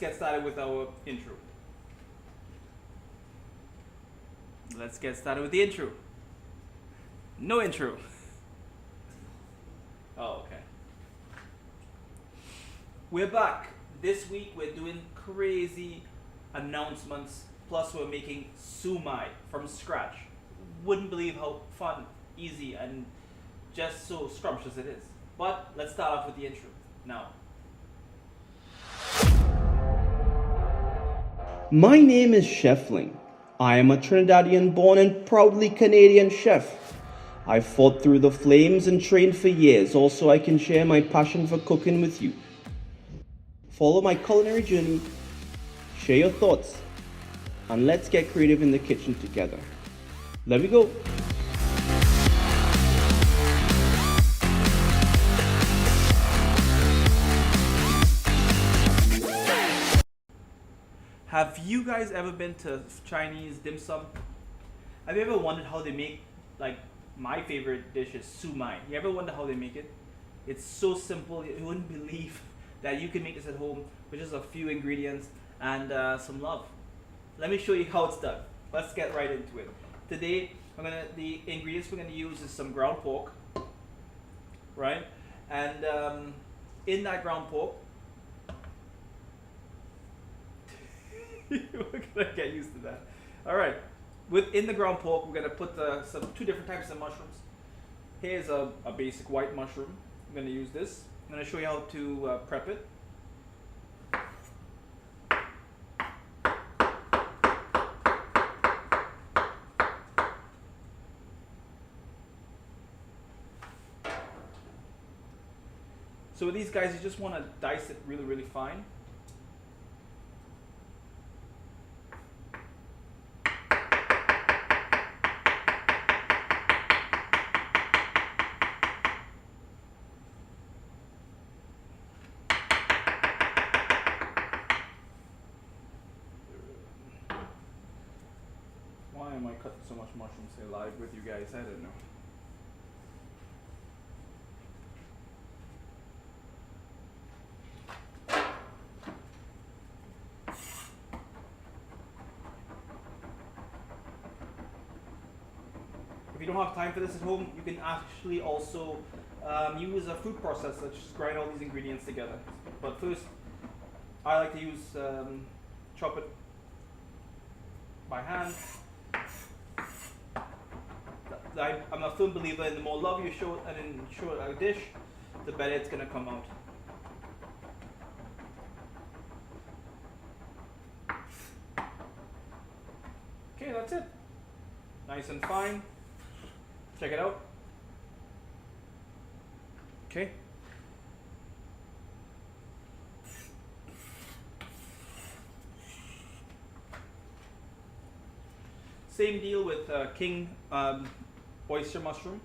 Get started with our intro. Let's get started with the intro. No intro. Oh, okay. We're back. This week we're doing crazy announcements. Plus we're making Shumai from scratch. Wouldn't believe how fun, easy, and just so scrumptious it is. But let's start off with the intro now. My name is Chef Ling. I am a Trinidadian born and proudly Canadian chef. I fought through the flames and trained for years, also I can share my passion for cooking with you. Follow my culinary journey, share your thoughts, and let's get creative in the kitchen together. Let me go. Have you guys ever been to Chinese dim sum? Have you ever wondered how they make, like, my favorite dish is Shumai. You ever wonder how they make it? It's so simple, you wouldn't believe that you can make this at home with just a few ingredients and some love. Let me show you how it's done. Let's get right into it. Today, the ingredients we're gonna use is some ground pork, right? And in that ground pork, we're gonna get used to that. All right, within the ground pork, we're gonna put two different types of mushrooms. Here's a basic white mushroom. I'm gonna use this. I'm gonna show you how to prep it. So with these guys, you just want to dice it really, really fine. Why am I cutting so much mushrooms here live with you guys? I don't know. If you don't have time for this at home, you can actually also use a food processor, just grind all these ingredients together. But first, I like to use chop it by hand. I'm a firm believer in the more love you show and show a dish, the better it's gonna come out. Okay, that's it. Nice and fine. Check it out. Okay. Same deal with king oyster mushroom.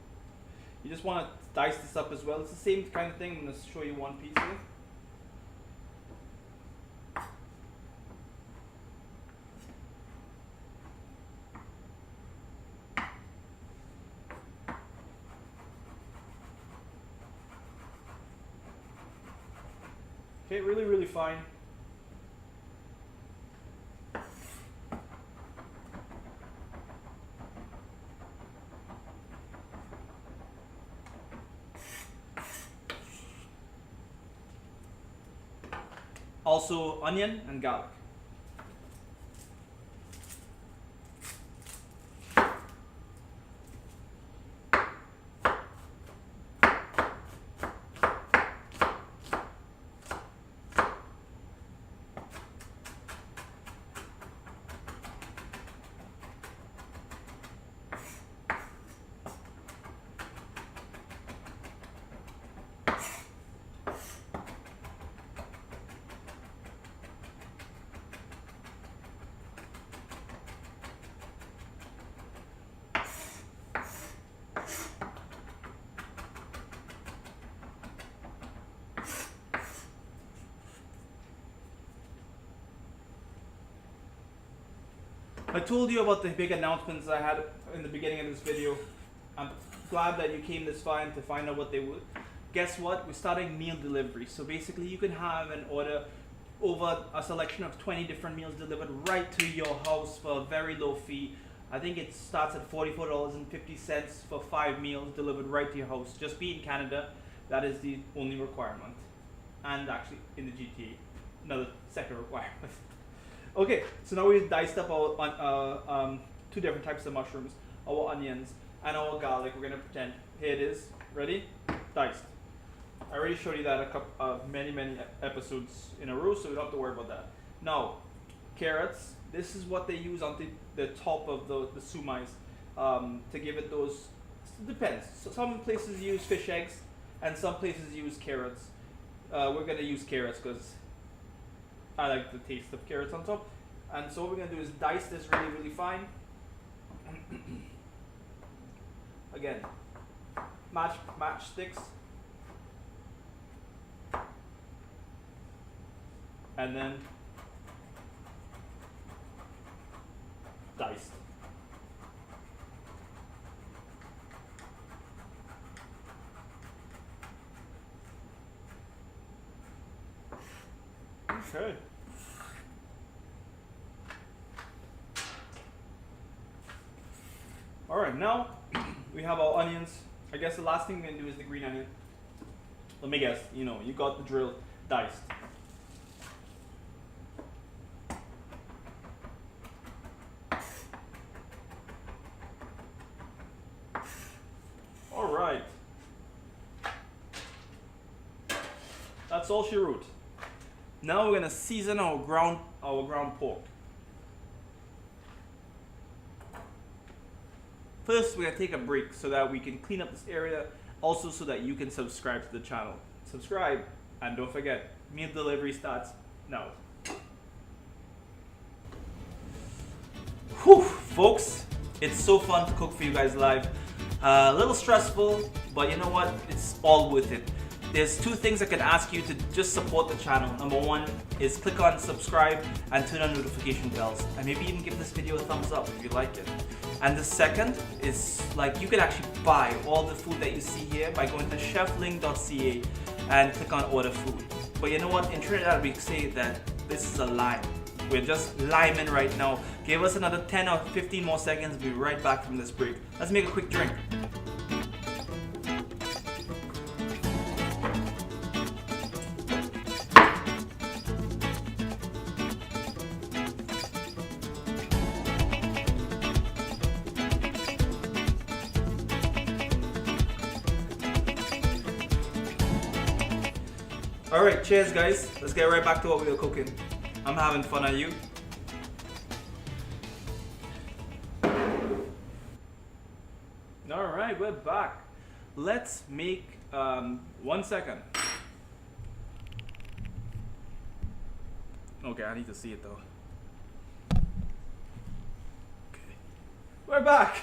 You just want to dice this up as well. It's the same kind of thing. I'm going to show you one piece here. Okay, really, really fine. Also onion and garlic. I told you about the big announcements I had in the beginning of this video. I'm glad that you came this far to find out what they would. Guess what? We're starting meal delivery. So basically you can have an order over a selection of 20 different meals delivered right to your house for a very low fee. I think it starts at $44.50 for 5 meals delivered right to your house. Just be in Canada. That is the only requirement. And actually in the GTA, another second requirement. Okay, so now we've diced up our two different types of mushrooms, our onions and our garlic. We're gonna pretend. Here it is. Ready? Diced. I already showed you that a couple of many episodes in a row, so we don't have to worry about that. Now, carrots. This is what they use on the top of the shumais to give it those. It depends. So some places use fish eggs, and some places use carrots. We're gonna use carrots because I like the taste of carrots on top. And so what we're gonna do is dice this really fine. Again, matchsticks. And then diced. Okay. All right, now we have our onions. I guess the last thing we're gonna do is the green onion. Let me guess. You know, you got the drill. Diced. All right. That's all she wrote. Now we're gonna season our ground pork. First, we're gonna take a break so that we can clean up this area. Also, so that you can subscribe to the channel. Subscribe, and don't forget, meal delivery starts now. Whew, folks, it's so fun to cook for you guys live. A little stressful, but you know what? It's all worth it. There's two things I can ask you to just support the channel. Number one is click on subscribe and turn on notification bells, and maybe even give this video a thumbs up if you like it. And the second is, like, you can actually buy all the food that you see here by going to chefling.ca and click on order food. But you know what? In Trinidad we say that this is a lime. We're just liming right now. Give us another 10 or 15 more seconds. We'll be right back from this break. Let's make a quick drink. Alright, cheers guys. Let's get right back to what we were cooking. I'm having fun, are you? Alright, we're back. Let's make 1 second. Okay, I need to see it though. Okay. We're back!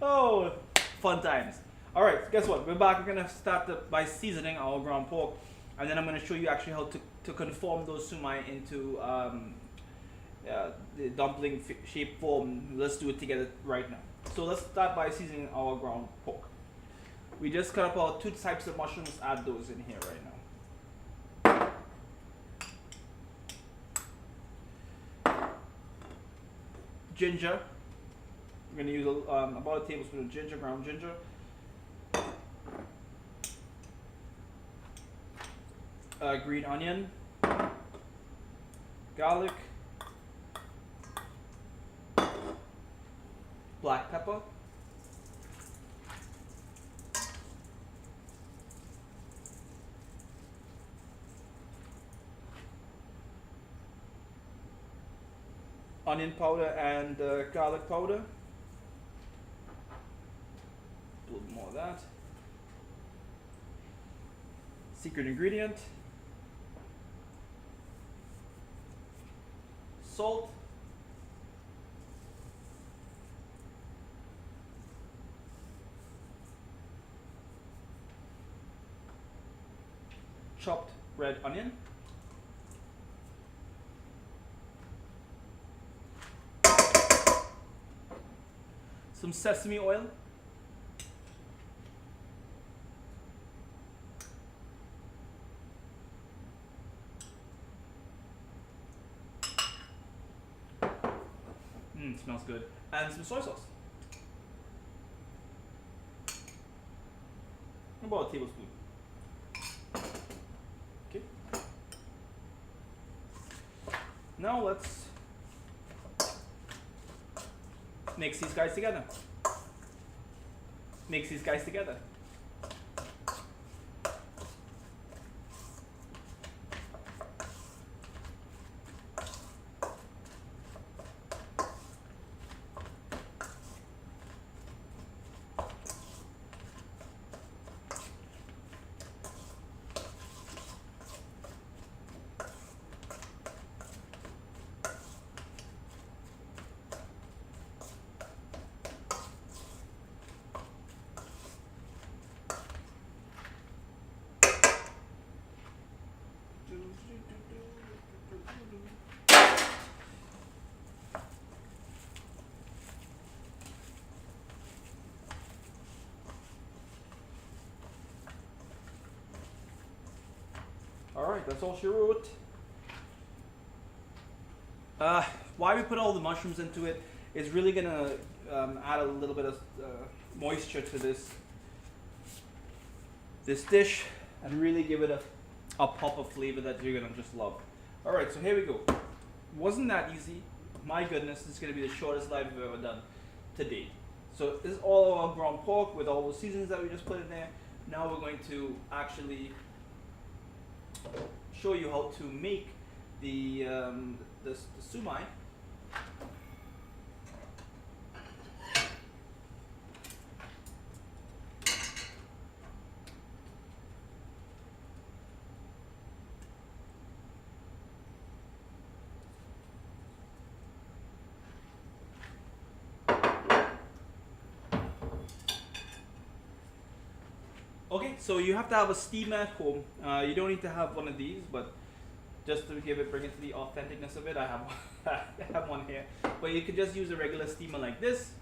Oh, fun times. Alright, guess what? We're back. We're gonna start by seasoning our ground pork, and then I'm gonna show you actually how to conform those shumai into the dumpling shape form. Let's do it together right now. So let's start by seasoning our ground pork. We just cut up our two types of mushrooms. Add those in here right now. Ginger. We're gonna use about a tablespoon of ginger, ground ginger. Green onion, garlic, black pepper, onion powder and garlic powder, a little more of that, secret ingredient, salt, chopped red onion, some sesame oil, Smells good. And some soy sauce. About a tablespoon. Okay. Now let's mix these guys together. Mix these guys together. Alright, that's all she wrote. Why we put all the mushrooms into it is really gonna add a little bit of moisture to this dish and really give it a pop of flavor that you're gonna just love. Alright, so here we go. Wasn't that easy? My goodness, this is gonna be the shortest live I've ever done to date. So this is all our ground pork with all the seasonings that we just put in there. Now we're going to actually show you how to make the shumai. Okay, so you have to have a steamer at home. You don't need to have one of these, but just to bring it to the authenticness of it, I have I have one here. But you could just use a regular steamer like this,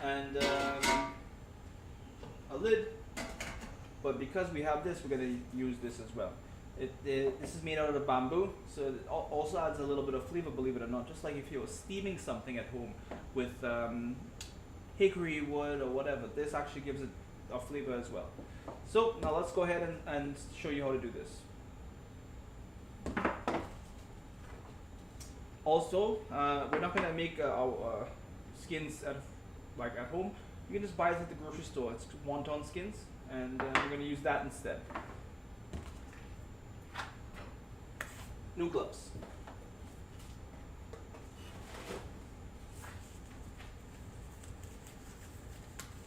and a lid. But because we have this, we're gonna use this as well. This is made out of bamboo, so it also adds a little bit of flavor, believe it or not. Just like if you were steaming something at home with hickory wood or whatever, this actually gives it a flavor as well. So now let's go ahead and show you how to do this. Also, we're not gonna make our skins at home. You can just buy it at the grocery store. It's wonton skins, and we're gonna use that instead. New gloves.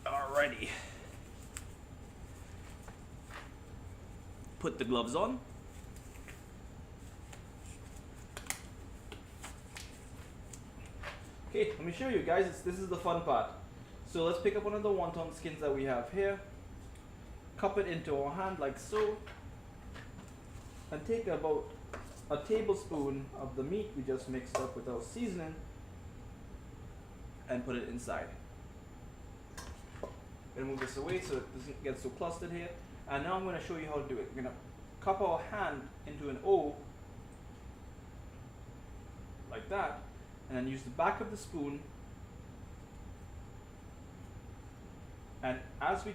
Alrighty. Put the gloves on. Okay, let me show you guys. This is the fun part. So let's pick up one of the wonton skins that we have here. Cup it into our hand like so. And take about a tablespoon of the meat we just mixed up with our seasoning and put it inside. Gonna move this away so it doesn't get so clustered here. And now I'm gonna show you how to do it. We're gonna cup our hand into an O like that, and then use the back of the spoon, and as we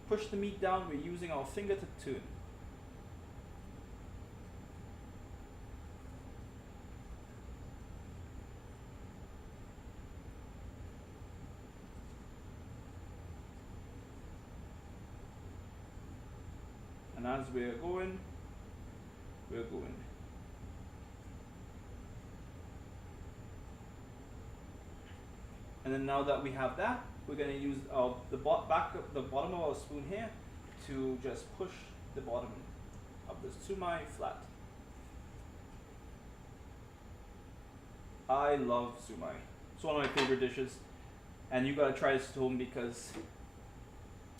push the meat down, we're using our finger to turn. And as we're going, we're going. And then now that we have that, we're going to use the bottom of our spoon here to just push the bottom of the shumai flat. I love shumai. It's one of my favorite dishes, and you gotta try this at home because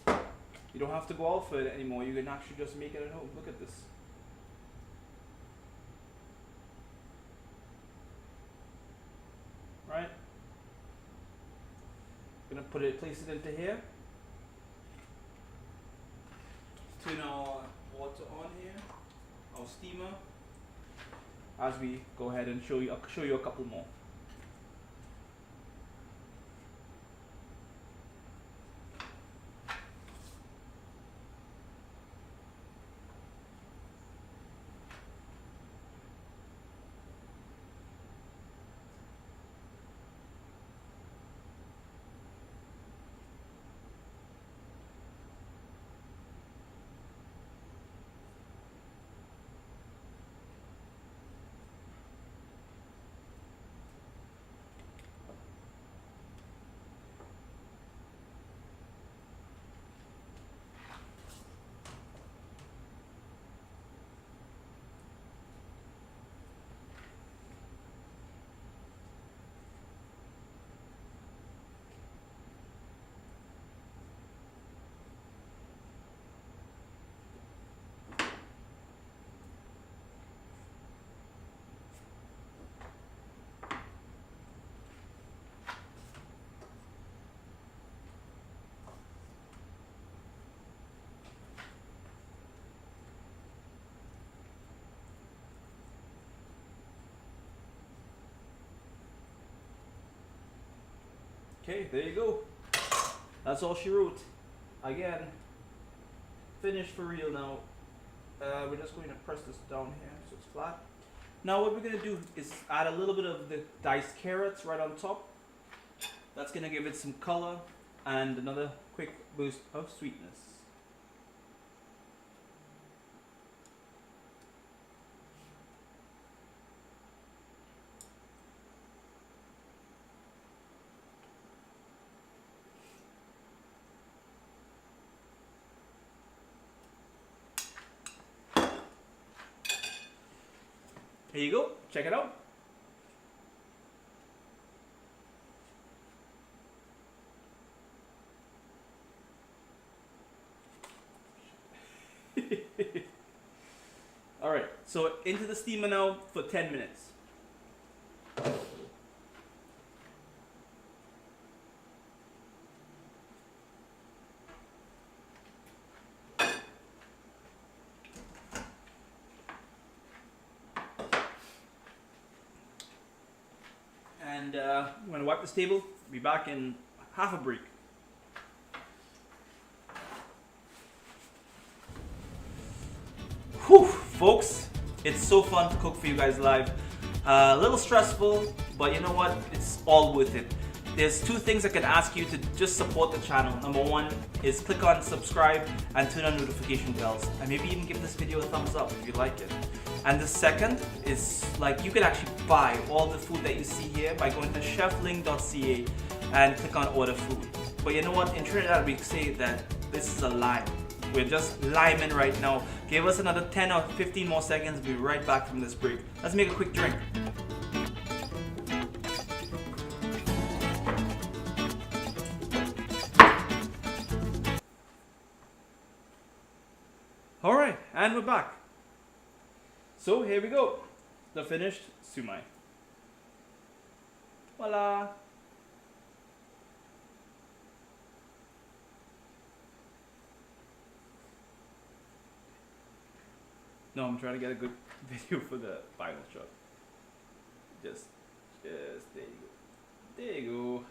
you don't have to go out for it anymore. You can actually just make it at home. Look at this. Right? Gonna place it into here. Turn our water on here, our steamer. As we go ahead and show you a couple more. Okay, there you go. That's all she wrote. Again, finished for real now. We're just going to press this down here so it's flat. Now what we're going to do is add a little bit of the diced carrots right on top. That's going to give it some color and another quick boost of sweetness. Here you go, check it out. Alright, so into the steamer now for 10 minutes. And I'm going to wipe this table, be back in half a break. Whew, folks, it's so fun to cook for you guys live. A little stressful, but you know what? It's all worth it. There's two things I can ask you to just support the channel. Number one is click on subscribe and turn on notification bells. And maybe even give this video a thumbs up if you like it. And the second is like you can actually buy all the food that you see here by going to chefling.ca and click on order food. But you know what? In Trinidad we say that this is a lime. We're just liming right now. Give us another 10 or 15 more seconds. We'll be right back from this break. Let's make a quick drink. Alright, and we're back. So here we go. The finished shumai. Voila! No, I'm trying to get a good video for the final shot. Just there you go. There you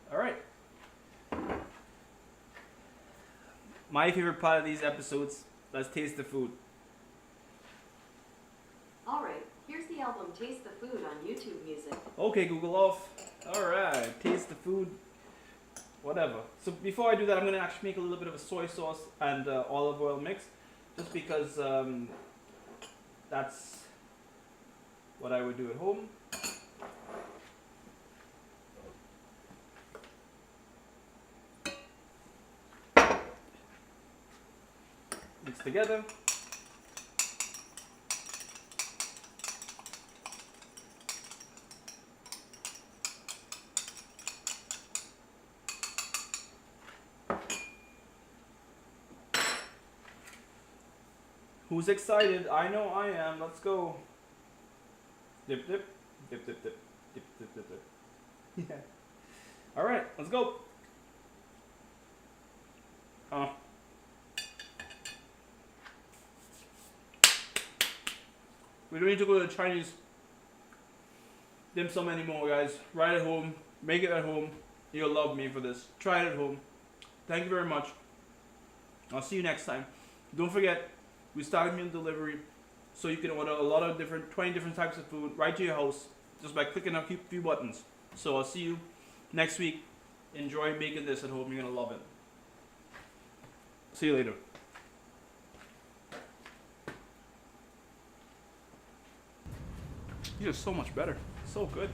go. Alright. My favorite part of these episodes, let's taste the food. Alright, here's the album Taste the Food on YouTube Music. Okay, Google off. Alright, taste the food. Whatever. So before I do that, I'm going to actually make a little bit of a soy sauce and olive oil mix. Just because that's what I would do at home. Mix together. Who's excited? I know I am. Let's go. Dip, dip, dip, dip, dip, dip, dip, dip, dip. Yeah. All right, let's go. We don't need to go to the Chinese dim sum anymore, guys. Right at home. Make it at home. You'll love me for this. Try it at home. Thank you very much. I'll see you next time. Don't forget, we started meal delivery, so you can order a lot of 20 different types of food right to your house just by clicking a few buttons. So I'll see you next week. Enjoy making this at home. You're gonna love it. See you later. These are so much better. So good.